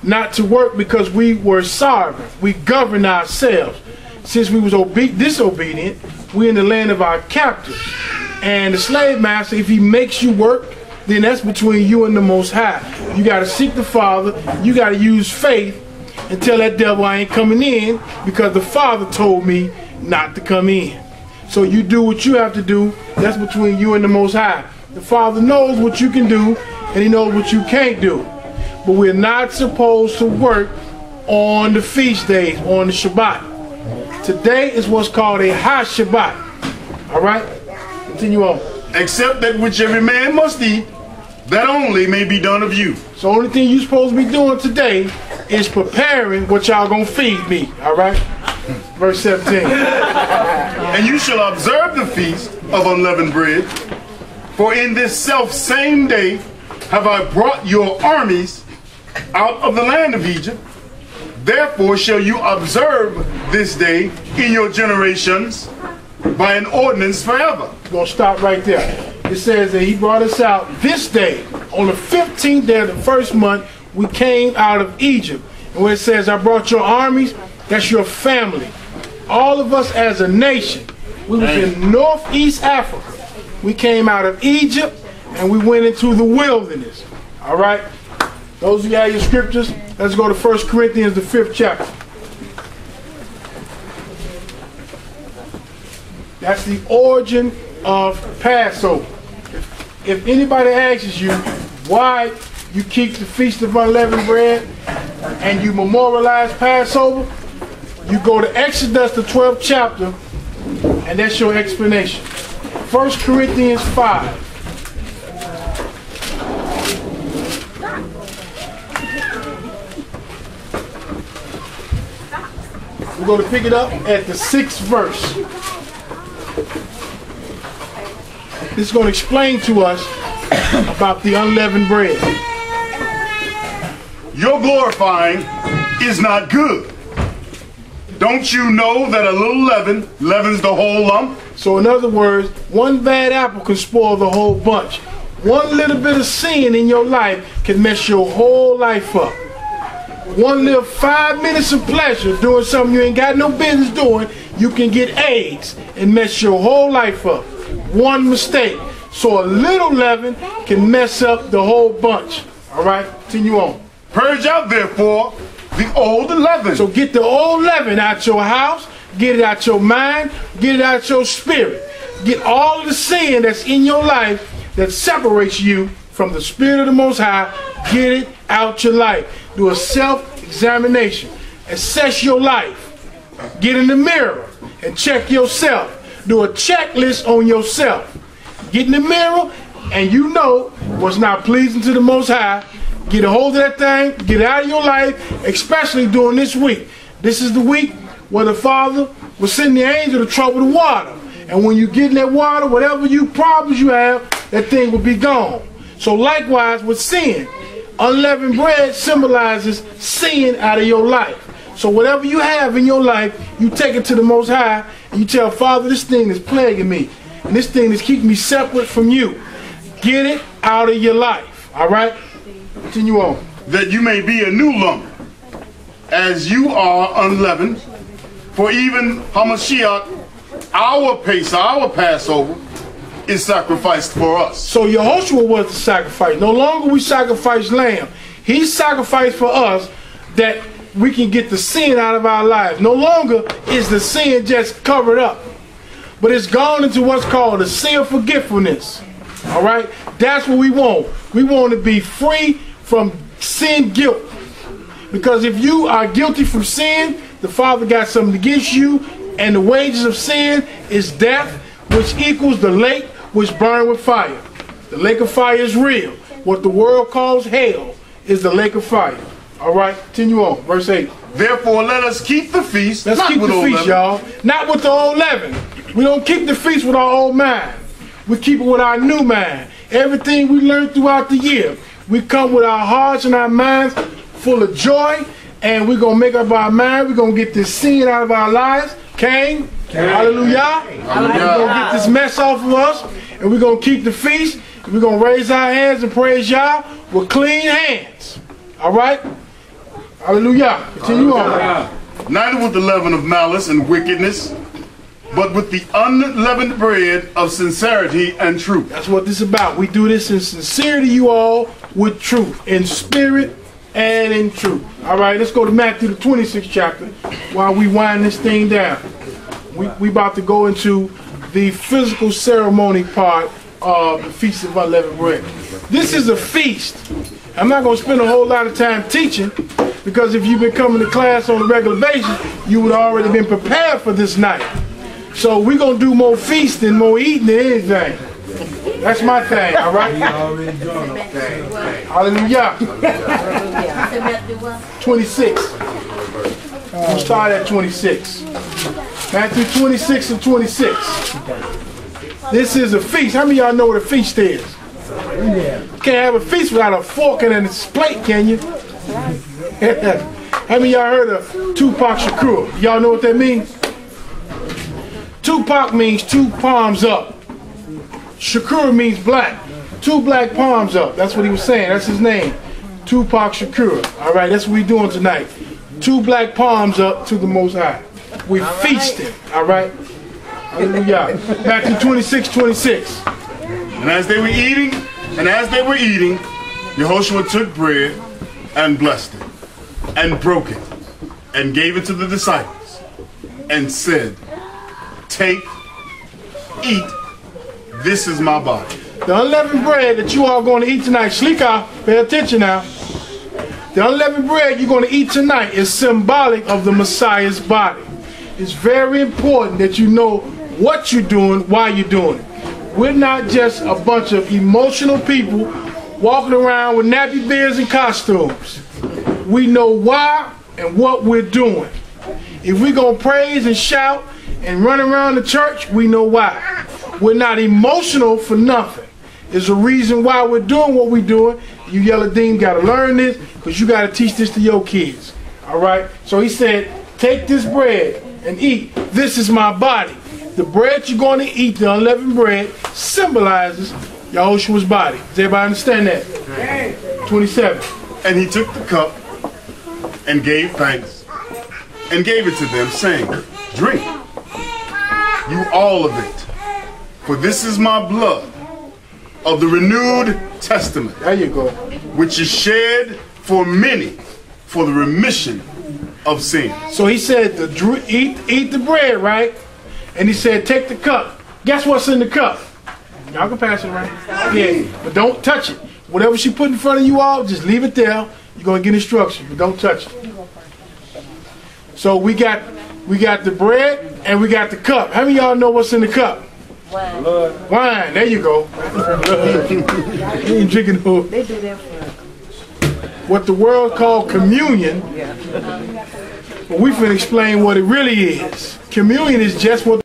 not to work because we were sovereign. We governed ourselves. Since we was disobedient, we in the land of our captors. And the slave master, if he makes you work, then that's between you and the Most High. You got to seek the Father. You got to use faith and tell that devil I ain't coming in because the Father told me not to come in. So you do what you have to do. That's between you and the Most High. The Father knows what you can do and he knows what you can't do. But we're not supposed to work on the feast days, on the Shabbat. Today is what's called a YAHOSHUA. All right? Continue on. Except that which every man must eat, that only may be done of you. So the only thing you're supposed to be doing today is preparing what y'all gonna feed me. All right? Verse 17. And you shall observe the feast of unleavened bread, for in this self same day have I brought your armies out of the land of Egypt. Therefore shall you observe this day in your generations by an ordinance forever. We're going to stop right there. It says that he brought us out this day. On the 15th day of the first month, we came out of Egypt. And where it says, I brought your armies, that's your family. All of us as a nation. We was in Northeast Africa. We came out of Egypt and we went into the wilderness. All right? Those of you have your scriptures, let's go to 1 Corinthians, the 5th chapter. That's the origin of Passover. If anybody asks you why you keep the Feast of Unleavened Bread and you memorialize Passover, you go to Exodus, the 12th chapter, and that's your explanation. 1 Corinthians 5. We're going to pick it up at the 6th verse. This is going to explain to us about the unleavened bread. Your glorifying is not good. Don't you know that a little leaven leavens the whole lump? So in other words, one bad apple can spoil the whole bunch. One little bit of sin in your life can mess your whole life up. One little 5 minutes of pleasure doing something you ain't got no business doing, you can get AIDS and mess your whole life up. One mistake. So a little leaven can mess up the whole bunch. All right, continue on. Purge out therefore the old leaven. So get the old leaven out your house, get it out your mind, get it out your spirit. Get all of the sin that's in your life that separates you from the Spirit of the Most High. Get it out your life. Do a self-examination. Assess your life. Get in the mirror and check yourself. Do a checklist on yourself. Get in the mirror and you know what's not pleasing to the Most High. Get a hold of that thing. Get it out of your life, especially during this week. This is the week where the Father will send the angel to trouble the water. And when you get in that water, whatever problems you have, that thing will be gone. So likewise with sin. Unleavened bread symbolizes sin out of your life. So whatever you have in your life, you take it to the Most High and you tell Father, this thing is plaguing me. And this thing is keeping me separate from you. Get it out of your life. All right? Continue on. That you may be a new lump, as you are unleavened. For even Hamashiach, our Passover, is sacrificed for us. So YAHOSHUA was the sacrifice. No longer we sacrifice lamb. He sacrificed for us that we can get the sin out of our lives. No longer is the sin just covered up, but it's gone into what's called a sea of forgetfulness. All right? That's what we want. We want to be free from sin guilt. Because if you are guilty from sin, the Father got something against you, and the wages of sin is death, which equals the lake which burn with fire. The lake of fire is real. What the world calls hell is the lake of fire. All right, continue on. Verse 8. Therefore, let us keep the feast. Let's keep the feast, y'all. Not with the old leaven. We don't keep the feast with our old mind. We keep it with our new mind. Everything we learned throughout the year, we come with our hearts and our minds full of joy, and we're going to make up our mind. We're going to get this sin out of our lives. Cain. Hallelujah. Hallelujah. We're going to get this mess off of us, and we're going to keep the feast. We're going to raise our hands and praise Yah with clean hands. All right? Hallelujah. Continue on. Neither with the leaven of malice and wickedness, but with the unleavened bread of sincerity and truth. That's what this is about. We do this in sincerity, you all, with truth, in spirit and in truth. All right, let's go to Matthew the 26th chapter while we wind this thing down. We about to go into the physical ceremony part of the Feast of Unleavened Bread. This is a feast. I'm not going to spend a whole lot of time teaching, because if you've been coming to class on a regular basis, you would have already been prepared for this night. So we're going to do more feasting, more eating than anything. That's my thing, all right? Hallelujah. 26. We'll start at 26. Matthew 26 and 26. This is a feast. How many of y'all know what a feast is? You can't have a feast without a fork and a plate, can you? How many of y'all heard of Tupac Shakur? Y'all know what that means? Tupac means two palms up. Shakur means black. Two black palms up. That's what he was saying. That's his name. Tupac Shakur. All right, that's what we're doing tonight. Two black palms up to the Most High. We feasting. All right? Hallelujah. Matthew 26, 26. And as they were eating, Yahushua took bread and blessed it, and broke it, and gave it to the disciples, and said, "Take, eat, this is my body." The unleavened bread that you all going to eat tonight, Shlika, pay attention now. The unleavened bread you're going to eat tonight is symbolic of the Messiah's body. It's very important that you know what you're doing, why you're doing it. We're not just a bunch of emotional people walking around with nappy beards and costumes. We know why and what we're doing. If we're going to praise and shout and run around the church, we know why. We're not emotional for nothing. There's a reason why we're doing what we're doing. You Yelladim got to learn this, because you got to teach this to your kids. All right? So he said, take this bread and eat. This is my body. The bread you're going to eat, the unleavened bread, symbolizes Yahoshua's body. Does everybody understand that? 27. And he took the cup and gave thanks and gave it to them, saying, "Drink, you all of it, for this is my blood of the renewed testament." There you go. "Which is shed for many for the remission of sin." So he said, eat the bread, right? And he said, take the cup. Guess what's in the cup? Y'all can pass it around. Yeah, but don't touch it. Whatever she put in front of you all, just leave it there. You're going to get instructions, but don't touch it. So we got the bread and we got the cup. How many of y'all know what's in the cup? Wine. Wine. There you go. You ain't drinking no. They do that for What the world called communion. But we finna explain what it really is. Communion is just what